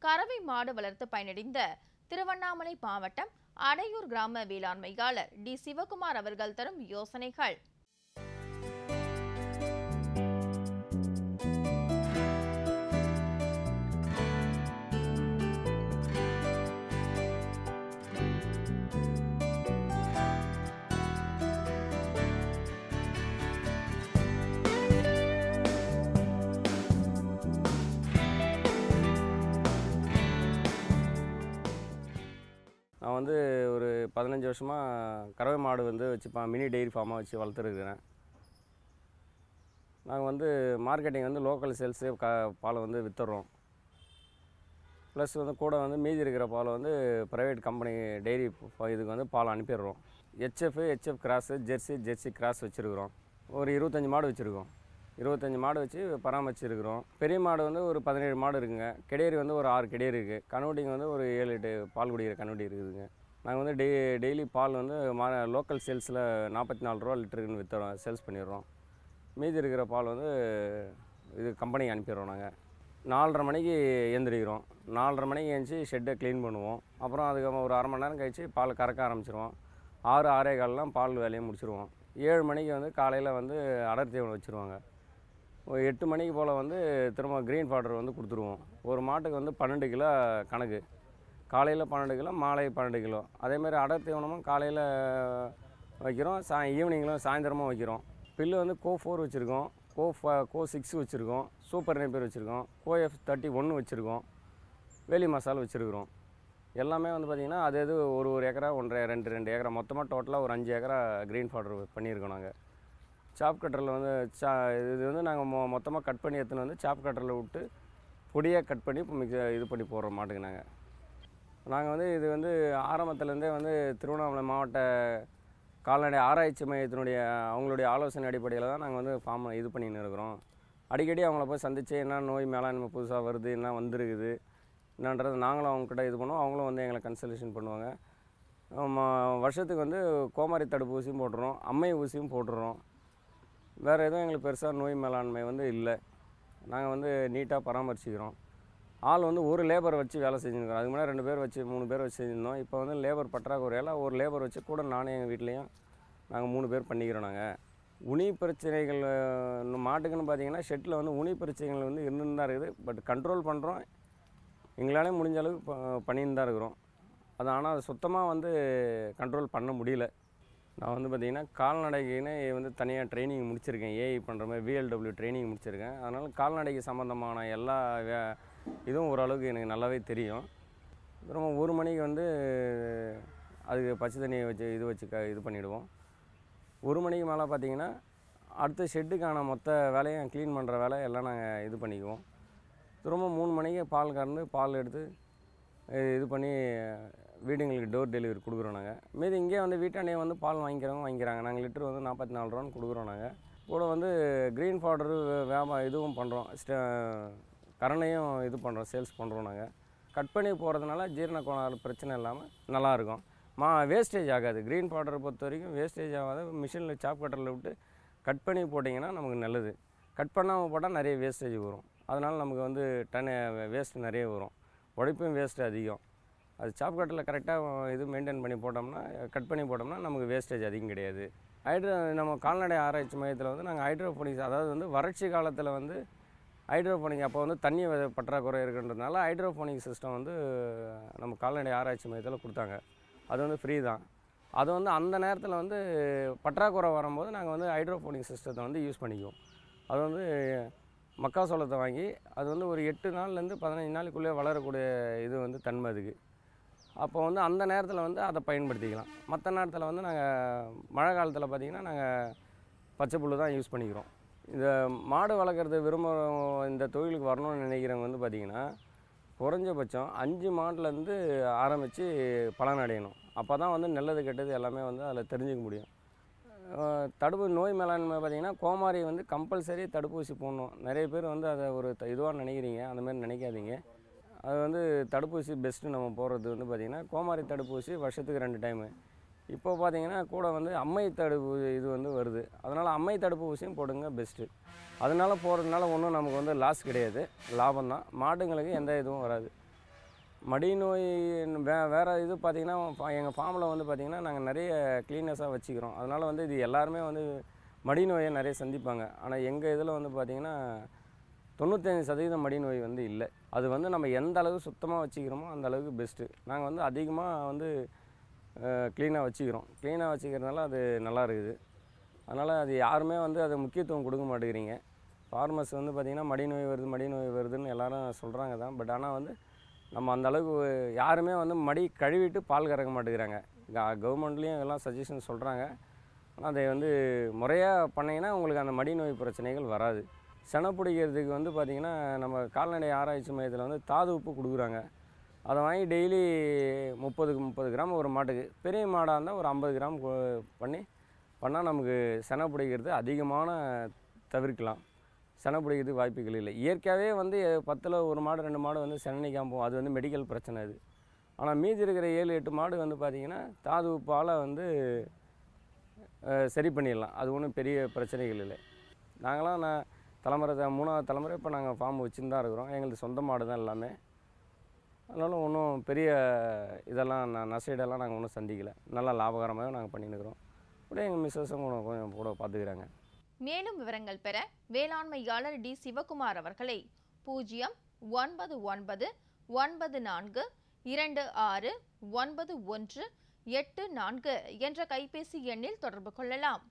கறவை மாடு வளர்த்து பயனடைந்த திருவண்ணாமலை மாவட்டம் அடையூர் கிராம வேளாண்மையாளர் டி சிவகுமார் அவர்கள் தரும் யோசனைகள். நான் வந்து ஒரு 15 வருஷமாக கறவை மாடு வச்சு மினி டெய்ரி ஃபார்மாக வச்சு வளர்த்துருக்குறேன். நாங்கள் வந்து மார்க்கெட்டிங் லோக்கல் சேல்ஸு பாலை விற்றுறோம். ப்ளஸ் கூட மீதி இருக்கிற பாலை ப்ரைவேட் கம்பெனி டெய்ரி இதுக்கு பால் அனுப்பிடுறோம். ஹெச்எஃப் கிராஸு, ஜெர்சி கிராஸ் வச்சுருக்குறோம். ஒரு 25 மாடு வச்சுருக்கோம். 25 மாடு வச்சு பராமரிச்சுருக்கிறோம். பெரிய மாடு ஒரு 17 மாடு இருக்குங்க. கெடேரி ஒரு 6 கெடேரி இருக்குது. கன்வெர்ட்டிங் ஒரு 7-8 பால் குடிக்கிற கன்வெர்ட்டி இருக்குதுங்க. நாங்கள் டெய்லி பால் லோக்கல் சேல்ஸில் 44 ரூபா லிட்டருக்குன்னு விற்றுறோம், சேல்ஸ் பண்ணிடுறோம். மீதி இருக்கிற பால் இது கம்பெனிக்கு அனுப்பிடுறோம். நாங்கள் 4:30 மணிக்கு எழுந்திரிக்கிறோம். 4:30 மணிக்கு எழுந்துச்சி ஷெட்டை க்ளீன் பண்ணுவோம். அப்புறம் அதுக்கு ஒரு அரை மணி நேரம் கழித்து பால் கறக்க ஆரம்பிச்சிருவோம். 6-6:15 பால் வேலையை முடிச்சிடுவோம். 7 மணிக்கு காலையில் அடர் தீவனம் வச்சுருவாங்க. ஒரு 8 மணிக்கு போல் திரும்ப க்ரீன் ஃபாடர் கொடுத்துருவோம். ஒரு மாட்டுக்கு 12 கிலோ கணக்கு. காலையில் 12 கிலோ, மாலை 12 கிலோ. அதேமாதிரி அடர் தீவனமும் காலையில் வைக்கிறோம், ஈவினிங்கில் சாயந்தரமும் வைக்கிறோம். பில்லு கோ4 வச்சுருக்கோம், கோ6 வச்சுருக்கோம், சூப்பர் நேப்பியர் வச்சுருக்கோம், கோF31 வச்சுருக்கோம், வேலி மசாலா வச்சுருக்குறோம். எல்லாமே பார்த்திங்கன்னா அது ஒரு ஏக்கரா 1.5 2 ஏக்கரா மொத்தமாக டோட்டலாக ஒரு 5 ஏக்கரா க்ரீன் ஃபாடர் பண்ணியிருக்கோம். நாங்கள் சாப் கட்டரில் இது நாங்கள் மொத்தமாக கட் பண்ணி எடுத்துன்னு சாப் கட்டரில் விட்டு பொடியாக கட் பண்ணி இது பண்ணி போடுறோம் மாட்டுக்கு. நாங்கள் இது ஆரம்பத்துலேருந்தே திருவண்ணாமலை மாவட்ட கால்நடை ஆராய்ச்சி மையத்தினுடைய அவங்களுடைய ஆலோசனை அடிப்படையில் தான் நாங்கள் ஃபார்ம் இது பண்ணின்னு இருக்கிறோம். அடிக்கடி அவங்கள போய் சந்தித்து என்ன நோய் மேலாண்மை புதுசாக வருது, என்ன வந்துருக்குது என்னன்றது நாங்களும் அவங்கக்கிட்ட இது பண்ணுவோம். அவங்களும் எங்களை கன்சல்டேஷன் பண்ணுவாங்க. வருஷத்துக்கு கோமாரி தடுப்பூசியும் போட்டுறோம், அம்மை ஊசியும் போட்டுறோம். வேறு எதுவும் எங்களுக்கு பெருசாக நோய் மேலாண்மை இல்லை. நாங்கள் நீட்டாக பராமரிச்சிக்கிறோம். ஆள் ஒரு லேபர் வச்சு வேலை செஞ்சுருக்கோம். அதுக்கு முன்னாடி 2 பேர் வச்சு 3 பேர் வச்சு செஞ்சுருந்தோம். இப்போ லேபர் பற்றாக்குறையால் ஒரு லேபர் வச்சு கூட நானும் எங்கள் வீட்லேயும் நாங்கள் 3 பேர் பண்ணிக்கிறோம். நாங்கள் உனி பிரச்சனைகள் மாட்டுக்குன்னு பார்த்திங்கன்னா ஷெட்டில் உனி பிரச்சனைகள் இருந்துன்னு தான் இருக்குது. பட் கண்ட்ரோல் பண்ணுறோம், எங்களாலே முடிஞ்ச அளவுக்கு பண்ணின்னு தான் இருக்கிறோம். அது ஆனால் அது சுத்தமாக கண்ட்ரோல் பண்ண முடியல. நான் பார்த்திங்கன்னா கால்நடைக்குன்னு தனியாக ட்ரைனிங் முடிச்சிருக்கேன். ஏஐ பண்ணுற மாதிரி VLW ட்ரைனிங் முடிச்சிருக்கேன். அதனால் கால்நடைக்கு சம்மந்தமான எல்லா இதுவும் ஓரளவுக்கு எனக்கு நல்லாவே தெரியும். அப்புறம் 1 மணிக்கு அதுக்கு பச்சை தண்ணியை வச்சு இது பண்ணிவிடுவோம். 1 மணிக்கு மேலே பார்த்திங்கன்னா அடுத்த ஷெட்டுக்கான மொத்த வேலையும் க்ளீன் பண்ணுற வேலை எல்லாம் நாங்கள் இது பண்ணிக்குவோம். திரும்ப 3 மணிக்கு பால் கறந்து பால் எடுத்து இது பண்ணி வீடுங்களுக்கு டோர் டெலிவரி கொடுக்குறோம். நாங்கள் மீதி இங்கே வீட்டாண்டையே பால் வாங்கிக்கிறாங்க. நாங்கள் லிட்டர் 44 ரூபான்னு கொடுக்குறோம். நாங்கள் கூட க்ரீன் ஃபாடரு இதுவும் பண்ணுறோம், கரணையும் இது பண்ணுறோம், சேல்ஸ் பண்ணுறோம். நாங்கள் கட் பண்ணி போகிறதுனால ஜீரண கோளாறு பிரச்சனை இல்லாமல் நல்லாயிருக்கும். வேஸ்டேஜ் ஆகாது. க்ரீன் ஃபாடரை பொறுத்த வரைக்கும் வேஸ்டேஜ் ஆகாது. மிஷினில் சாப் கட்டரில் விட்டு கட் பண்ணி போட்டிங்கன்னா நமக்கு நல்லது. கட் பண்ணாமல் போட்டால் நிறைய வேஸ்டேஜ் வரும். அதனால் நமக்கு வேஸ்ட் நிறைய வரும், உழைப்பும் வேஸ்ட்டு அதிகம். அது சாப் கட்டரில் கரெக்டாக இது மெயின்டைன் பண்ணி போட்டோம்னா, கட் பண்ணி போட்டோம்னா நமக்கு வேஸ்டேஜ் அதிகம் கிடையாது. நம்ம கால்நடை ஆராய்ச்சி மையத்தில் நாங்கள் ஹைட்ரோபோனிக்ஸ், அதாவது வறட்சி காலத்தில் ஹைட்ரோபோனிக் அப்போ தண்ணி பற்றாக்குறை இருக்குன்றதுனால ஹைட்ரோபோனிக் சிஸ்டம் நம்ம கால்நடை ஆராய்ச்சி மையத்தில் கொடுத்தாங்க. அது ஃப்ரீ தான். அது அந்த நேரத்தில் பற்றாக்குறை வரும்போது நாங்கள் ஹைட்ரோபோனிக் சிஸ்டத்தை யூஸ் பண்ணிக்குவோம். அது மக்காசோளத்தை வாங்கி அது ஒரு 8 நாள்லேருந்து 15 நாளுக்குள்ளே வளரக்கூடிய இது தன்மை அதுக்கு. அப்போ அந்த நேரத்தில் அதை பயன்படுத்திக்கலாம். மற்ற நேரத்தில் நாங்கள் மழை காலத்தில் பார்த்திங்கன்னா நாங்கள் பச்சை புல் தான் யூஸ் பண்ணிக்கிறோம். இந்த மாடு வளர்க்குறது இந்த தொழிலுக்கு வரணும்னு நினைக்கிறவங்க பார்த்திங்கன்னா குறைஞ்சபட்சம் 5 மாட்டிலேருந்து ஆரம்பித்து பலன் அடையணும். அப்போ தான் நல்லது கெட்டது எல்லாமே அதில் தெரிஞ்சுக்க முடியும். தடுப்பு நோய் மேலாண்மை பார்த்திங்கன்னா கோமாரி கம்பல்சரி தடுப்பூசி போடணும். நிறைய பேர் அதை ஒரு இதுவாக நினைக்கிறீங்க, அந்தமாதிரி நினைக்காதீங்க. அது தடுப்பூசி பெஸ்ட்டு நம்ம போடுறது பார்த்திங்கன்னா கோமாரி தடுப்பூசி வருஷத்துக்கு 2 டைமு. இப்போ பார்த்திங்கன்னா கூட அம்மை தடுப்பு இது வருது. அதனால் அம்மை தடுப்பூசியும் போடுங்க பெஸ்ட்டு. அதனால் போடுறதுனால ஒன்றும் நமக்கு லாஸ் கிடையாது, லாபம் தான். மாடுங்களுக்கு எந்த இதுவும் வராது. மடி நோய் வேறு இது பார்த்திங்கன்னா எங்கள் ஃபார்மில் வந்து பார்த்திங்கன்னா நாங்கள் நிறைய க்ளீனஸாக வச்சுக்கிறோம். அதனால் வந்து இது எல்லாருமே வந்து மடி நோயை நிறைய சந்திப்பாங்க. ஆனால் எங்கள் இதில் வந்து பார்த்திங்கன்னா 95% மடி நோய் வந்து இல்லை. அது வந்து நம்ம எந்த அளவுக்கு சுத்தமாக வச்சுக்கிறோமோ அந்த அளவுக்கு பெஸ்ட்டு. நாங்கள் வந்து அதிகமாக வந்து க்ளீனாக வச்சுக்கிறோம். க்ளீனாக வச்சுக்கிறதுனால அது நல்லா இருக்குது. அதனால் அது யாருமே வந்து அதை முக்கியத்துவம் கொடுக்க மாட்டேங்கிறீங்க. ஃபார்மர்ஸ் வந்து பார்த்திங்கன்னா மடி நோய் வருதுன்னு எல்லாரும் சொல்கிறாங்க தான். பட் ஆனால் வந்து நம்ம அந்த அளவுக்கு யாருமே வந்து மடி கழுவிட்டு பால் கறக்க மாட்டேங்கிறாங்க. கவர்மெண்ட்லேயும் எல்லாம் சஜஷன் சொல்கிறாங்க. ஆனால் அதை வந்து முறையாக பண்ணிங்கன்னா உங்களுக்கு அந்த மடி நோய் பிரச்சனைகள் வராது. செனை பிடிக்கிறதுக்கு வந்து பார்த்திங்கன்னா நம்ம கால்நடை ஆராய்ச்சி மையத்தில் வந்து தாது உப்பு கொடுக்குறாங்க. அதை வாங்கி டெய்லி 30 கிராம் ஒரு மாட்டுக்கு, பெரிய மாடாக இருந்தால் ஒரு 50 கிராம் பண்ணால் நமக்கு செனை பிடிக்கிறது அதிகமான தவிர்க்கலாம். செனை பிடிக்கிறதுக்கு வாய்ப்புகள் இல்லை. இயற்கையாகவே வந்து 10ல் 1 மாடு 2 மாடு வந்து செனைக்காமல் போகும். அது வந்து மெடிக்கல் பிரச்சனை அது. ஆனால் மீதி இருக்கிற 7-8 மாடு வந்து பார்த்திங்கன்னா தாது உப்பால் வந்து சரி பண்ணிடலாம். அது ஒன்றும் பெரிய பிரச்சனைகள் இல்லை. நாங்களாம் தலைமுறை 3வது தலைமுறை இப்போ நாங்கள் ஃபார்ம் வச்சுன்னு தான் இருக்கிறோம். எங்களுக்கு சொந்த மாடு தான் எல்லாமே. அதனால ஒன்றும் பெரிய இதெல்லாம் நஷ்டஈடெல்லாம் நாங்கள் ஒன்றும் சந்திக்கலை. நல்லா லாபகரமாகவே நாங்கள் பண்ணின்னுக்கிறோம். கூட எங்கள் மிஸ்ஸஸும் கொஞ்சம் கூட பார்த்துக்கிறாங்க. மேலும் விவரங்கள் பெற வேளாண்மையாளர் டி. சிவகுமார் அவர்களை 09994269184 என்ற கைபேசி எண்ணில் தொடர்பு கொள்ளலாம்.